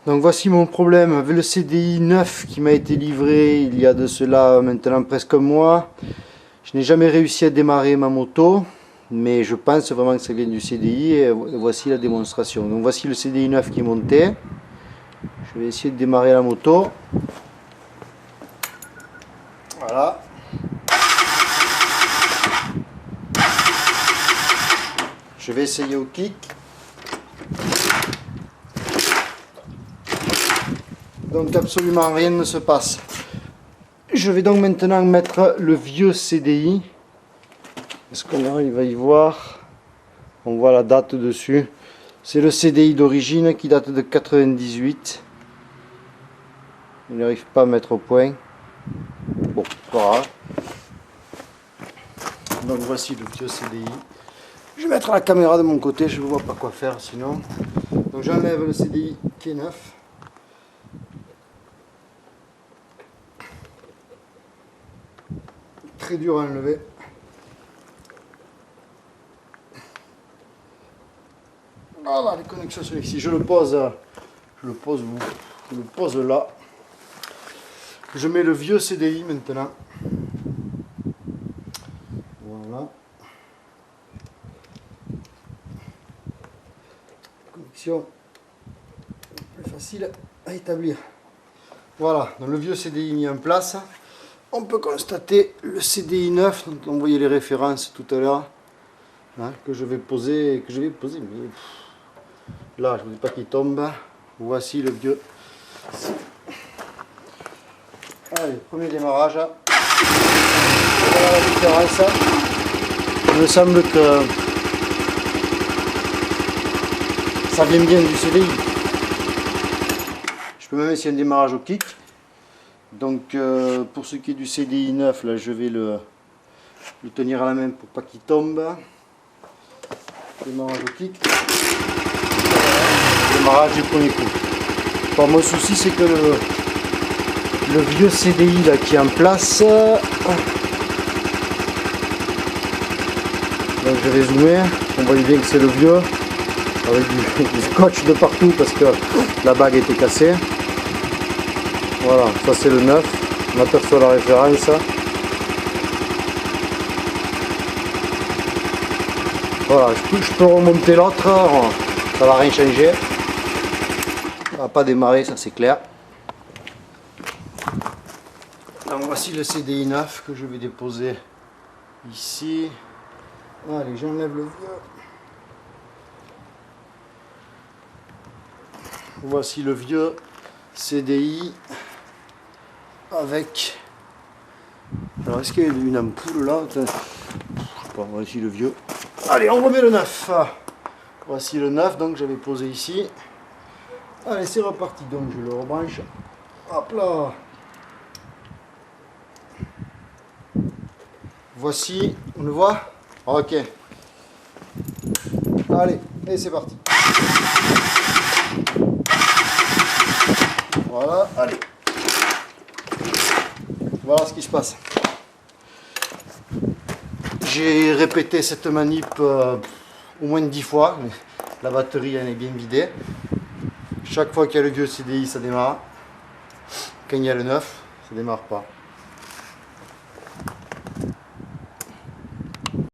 Donc voici mon problème avec le CDI 9 qui m'a été livré il y a de cela maintenant presque un mois. Je n'ai jamais réussi à démarrer ma moto, mais je pense vraiment que ça vient du CDI et voici la démonstration. Donc voici le CDI 9 qui est monté. Je vais essayer de démarrer la moto. Voilà. Je vais essayer au kick. Donc absolument rien ne se passe. Je vais donc maintenant mettre le vieux CDI. Est-ce qu'on arrive à y voir? On voit la date dessus. C'est le CDI d'origine qui date de 98. Il n'arrive pas à mettre au point. Bon, voilà. Donc voici le vieux CDI. Je vais mettre la caméra de mon côté, je ne vois pas quoi faire sinon. Donc j'enlève le CDI qui est neuf. Très dur à enlever. Voilà, les connexions sont ici. Je le pose là. Je mets le vieux CDI maintenant. Voilà. Connexion plus facile à établir. Voilà, donc le vieux CDI mis en place. On peut constater le CDI 9 dont on voyait les références tout à l'heure, hein, que je vais poser, mais là je ne voulais pas qu'il tombe. Voici le vieux. Allez, premier démarrage. Voilà la différence. Il me semble que ça vient bien du CDI. Je peux même essayer un démarrage au kick. Donc pour ce qui est du CDI 9, là je vais le tenir à la main pour pas qu'il tombe. Démarrage au kick. Démarrage du premier coup. Bon, mon souci c'est que le vieux CDI là qui est en place. Donc je vais zoomer. On voit bien que c'est le vieux. Avec du scotch de partout parce que la bague était cassée. Voilà, ça c'est le 9, on aperçoit la référence. Voilà, je peux remonter l'autre, ça va rien changer. Ça va pas démarrer, ça c'est clair. Donc voici le CDI 9 que je vais déposer ici. Allez, j'enlève le vieux. Voici le vieux CDI. Avec, alors est-ce qu'il y a une ampoule là? Je sais pas, voici le vieux. Allez, on remet le 9. Voici le 9, donc j'avais posé ici. Allez, c'est reparti, donc je le rebranche. Hop là. Voici, on le voit? Ok. Allez, et c'est parti. Voilà, allez. Voilà ce qui se passe. J'ai répété cette manip au moins 10 fois. La batterie elle est bien vidée. Chaque fois qu'il y a le vieux CDI, ça démarre. Quand il y a le 9, ça démarre pas.